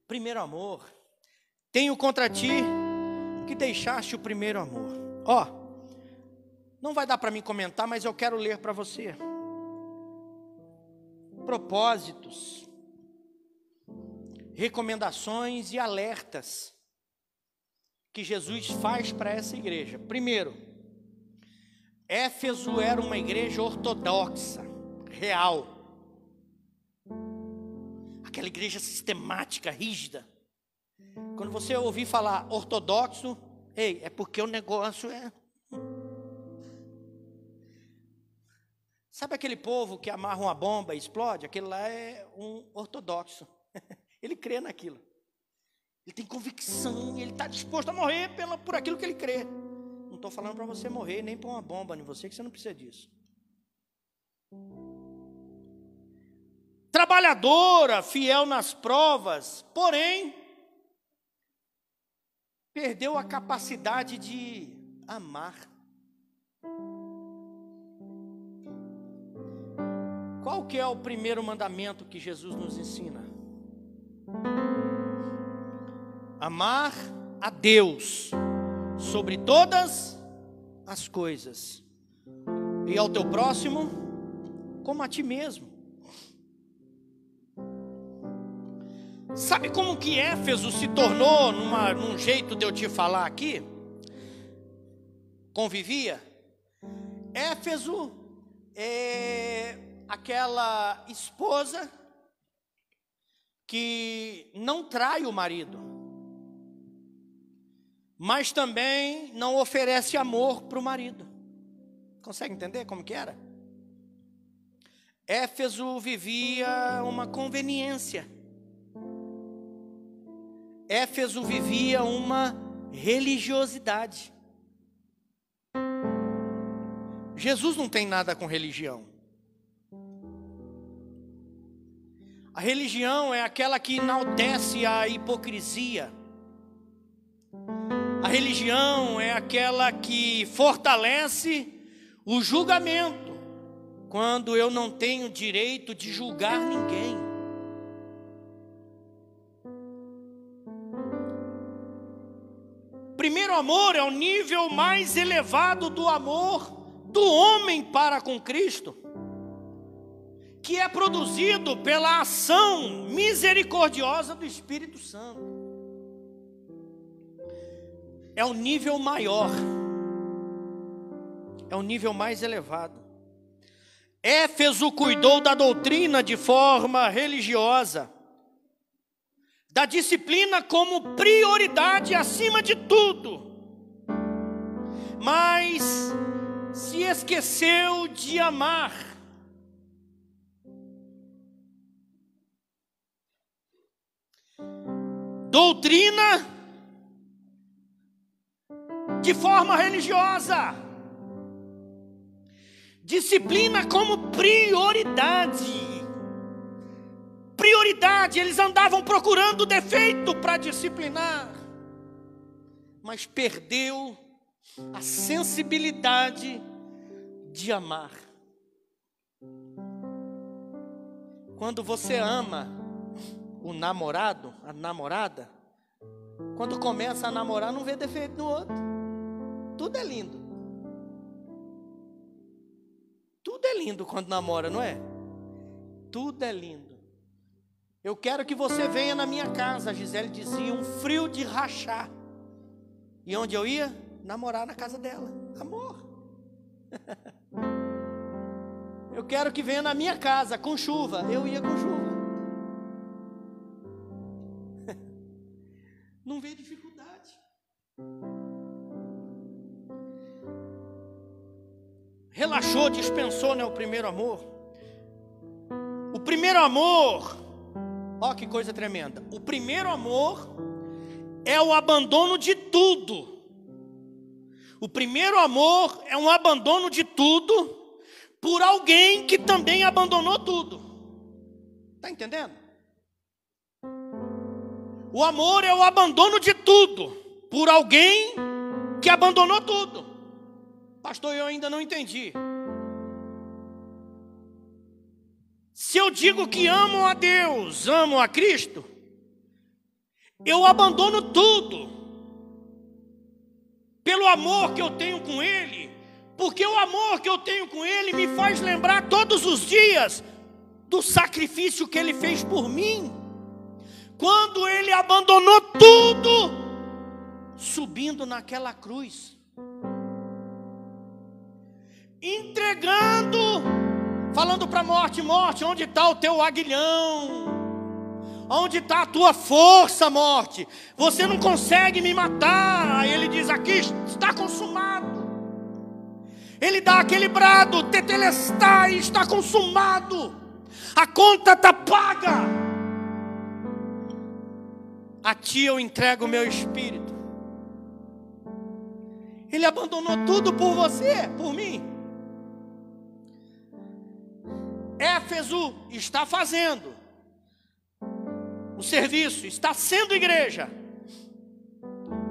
Primeiro amor. Tenho contra ti que deixaste o primeiro amor. Não vai dar para mim comentar, mas eu quero ler para você. Propósitos, recomendações e alertas que Jesus faz para essa igreja. Primeiro, Éfeso era uma igreja ortodoxa, real. Aquela igreja sistemática, rígida. Quando você ouvir falar ortodoxo, é porque o negócio é... Sabe aquele povo que amarra uma bomba e explode? Aquele lá é um ortodoxo. Ele crê naquilo. Ele tem convicção, ele está disposto a morrer por aquilo que ele crê. Não estou falando para você morrer, nem para uma bomba em você, que você não precisa disso. Trabalhadora, fiel nas provas, porém, perdeu a capacidade de amar. Qual que é o primeiro mandamento que Jesus nos ensina? Amar a Deus sobre todas as coisas e ao teu próximo como a ti mesmo. Sabe como que Éfeso se tornou num jeito de eu te falar aqui? Convivia? Éfeso é aquela esposa que não trai o marido, mas também não oferece amor para o marido. Consegue entender como que era? Éfeso vivia uma conveniência. Éfeso vivia uma religiosidade. Jesus não tem nada com religião. A religião é aquela que enaltece a hipocrisia. A religião é aquela que fortalece o julgamento, quando eu não tenho direito de julgar ninguém. Primeiro amor é o nível mais elevado do amor do homem para com Cristo, que é produzido pela ação misericordiosa do Espírito Santo. É o nível maior, é o nível mais elevado. Éfeso cuidou da doutrina de forma religiosa, da disciplina como prioridade acima de tudo, mas se esqueceu de amar. Doutrina de forma religiosa, disciplina como prioridade. Prioridade, eles andavam procurando defeito para disciplinar, mas perdeu a sensibilidade de amar. Quando você ama, o namorado, a namorada, quando começa a namorar, não vê defeito no outro. Tudo é lindo. Tudo é lindo quando namora, não é? Tudo é lindo. Eu quero que você venha na minha casa, a Gisele dizia, um frio de rachar. E onde eu ia? Namorar na casa dela. Amor. Eu quero que venha na minha casa com chuva. Eu ia com chuva. Não vê dificuldade. Relaxou, dispensou, né? O primeiro amor. O primeiro amor, ó que coisa tremenda. O primeiro amor é o abandono de tudo. O primeiro amor é um abandono de tudo por alguém que também abandonou tudo. Está entendendo? O amor é o abandono de tudo por alguém que abandonou tudo. Pastor, eu ainda não entendi. Se eu digo que amo a Deus, amo a Cristo, eu abandono tudo pelo amor que eu tenho com Ele, porque o amor que eu tenho com Ele me faz lembrar todos os dias do sacrifício que Ele fez por mim, quando Ele abandonou tudo, subindo naquela cruz, entregando, falando para a morte, morte, onde está o teu aguilhão? Onde está a tua força, morte? Você não consegue me matar. Aí ele diz, aqui está consumado. Ele dá aquele brado, tetelestai, está consumado. A conta está paga. A ti eu entrego o meu espírito. Ele abandonou tudo por você, por mim. Éfeso está fazendo o serviço, está sendo igreja,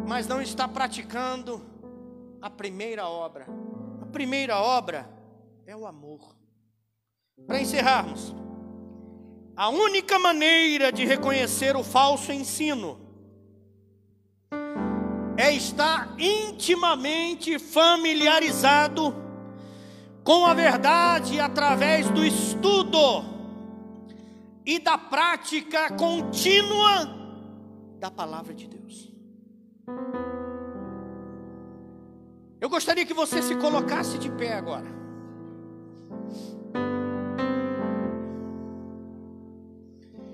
mas não está praticando a primeira obra. A primeira obra é o amor. Para encerrarmos, a única maneira de reconhecer o falso ensino é estar intimamente familiarizado com a verdade através do estudo e da prática contínua da palavra de Deus. Eu gostaria que você se colocasse de pé agora.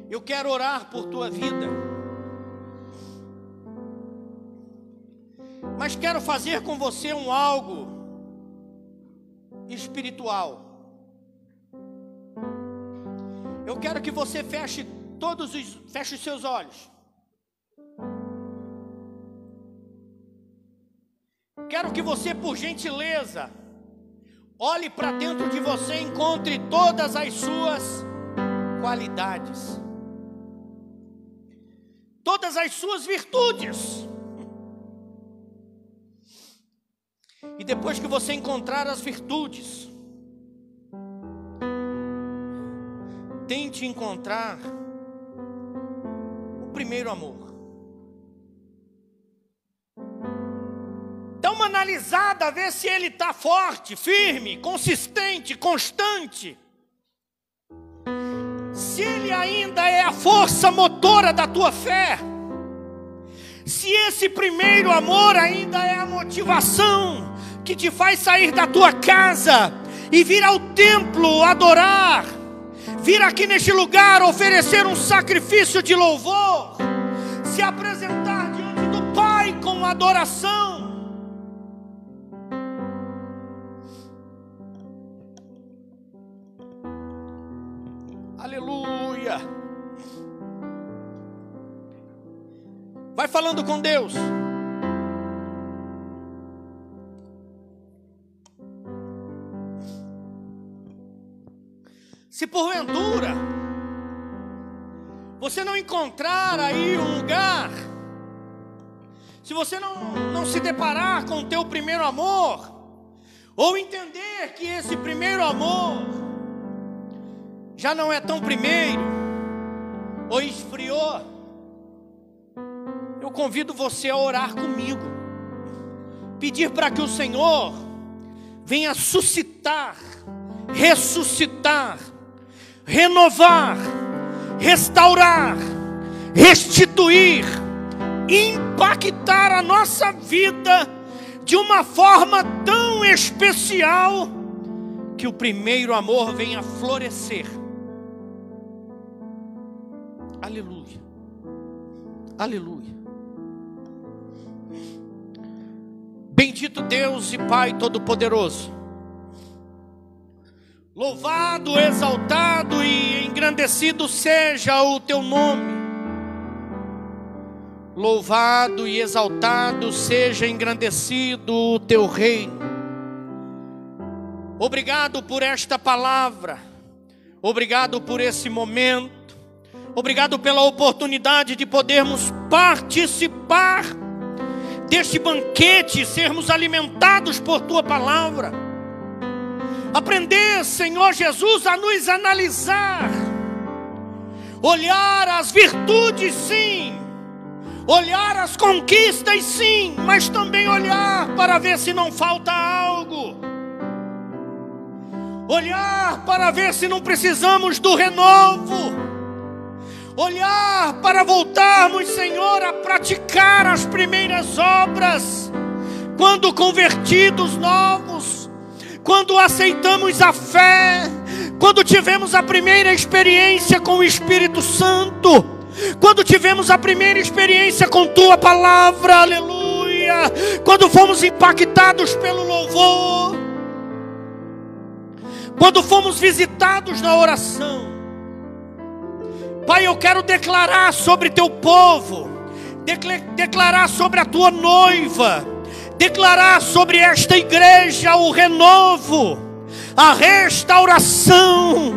Eu quero orar por tua vida, mas quero fazer com você algo espiritual. Eu quero que você feche os seus olhos. Quero que você, por gentileza, olhe para dentro de você e encontre todas as suas qualidades, todas as suas virtudes. E depois que você encontrar as virtudes, tente encontrar o primeiro amor. Dá uma analisada, ver se ele está forte, firme, consistente, constante. Se ele ainda é a força motora da tua fé. Se esse primeiro amor ainda é a motivação que te faz sair da tua casa e vir ao templo adorar, vir aqui neste lugar oferecer um sacrifício de louvor, se apresentar diante do Pai com adoração. Aleluia. Vai falando com Deus. Se porventura você não encontrar aí um lugar, se você não se deparar com o teu primeiro amor, ou entender que esse primeiro amor já não é tão primeiro, ou esfriou, eu convido você a orar comigo, pedir para que o Senhor venha suscitar, ressuscitar, renovar, restaurar, restituir, impactar a nossa vida de uma forma tão especial que o primeiro amor venha florescer. Aleluia, aleluia. Bendito Deus e Pai Todo-Poderoso, louvado, exaltado e engrandecido seja o teu nome. Louvado e exaltado seja engrandecido o teu reino. Obrigado por esta palavra, obrigado por esse momento, obrigado pela oportunidade de podermos participar deste banquete, sermos alimentados por tua palavra. Aprender, Senhor Jesus, a nos analisar, olhar as virtudes, sim, olhar as conquistas, sim, mas também olhar para ver se não falta algo, olhar para ver se não precisamos do renovo, olhar para voltarmos, Senhor, a praticar as primeiras obras, quando convertidos novos, quando aceitamos a fé, quando tivemos a primeira experiência com o Espírito Santo, quando tivemos a primeira experiência com tua palavra, aleluia, quando fomos impactados pelo louvor, quando fomos visitados na oração. Pai, eu quero declarar sobre teu povo, declarar sobre a tua noiva, declarar sobre esta igreja o renovo, a restauração,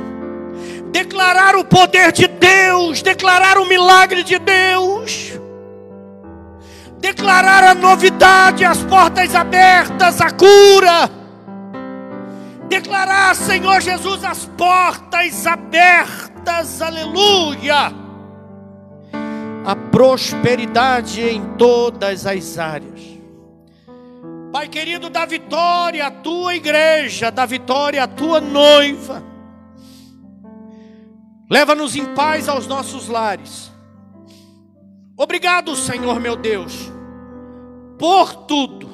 declarar o poder de Deus, declarar o milagre de Deus, declarar a novidade, as portas abertas, a cura, declarar, Senhor Jesus, as portas abertas, aleluia, a prosperidade em todas as áreas. Pai querido, dá vitória à tua igreja, dá vitória à tua noiva. Leva-nos em paz aos nossos lares. Obrigado, Senhor meu Deus, por tudo,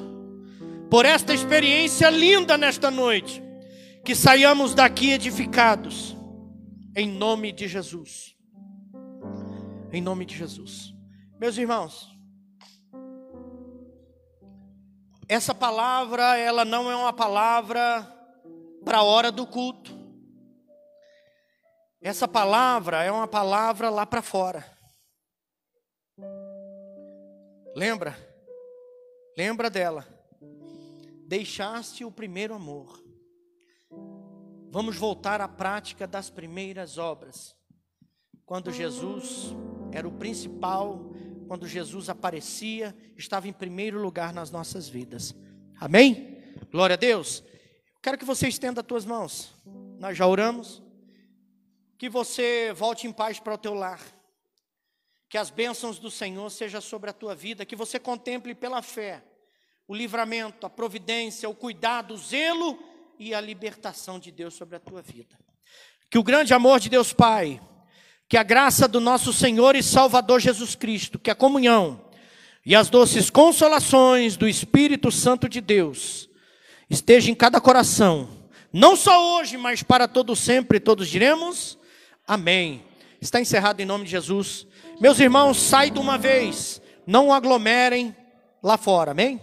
por esta experiência linda nesta noite. Que saiamos daqui edificados, em nome de Jesus. Em nome de Jesus. Meus irmãos, essa palavra, ela não é uma palavra para a hora do culto. Essa palavra é uma palavra lá para fora. Lembra dela. Deixaste o primeiro amor. Vamos voltar à prática das primeiras obras. Quando Jesus era o principal, quando Jesus aparecia, estava em primeiro lugar nas nossas vidas. Amém? Glória a Deus. Quero que você estenda as tuas mãos. Nós já oramos. Que você volte em paz para o teu lar. Que as bênçãos do Senhor sejam sobre a tua vida. Que você contemple pela fé o livramento, a providência, o cuidado, o zelo e a libertação de Deus sobre a tua vida. Que o grande amor de Deus Pai, que a graça do nosso Senhor e Salvador Jesus Cristo, que a comunhão e as doces consolações do Espírito Santo de Deus esteja em cada coração, não só hoje, mas para todo sempre. Todos diremos amém. Está encerrado em nome de Jesus. Meus irmãos, sai de uma vez, não aglomerem lá fora, amém?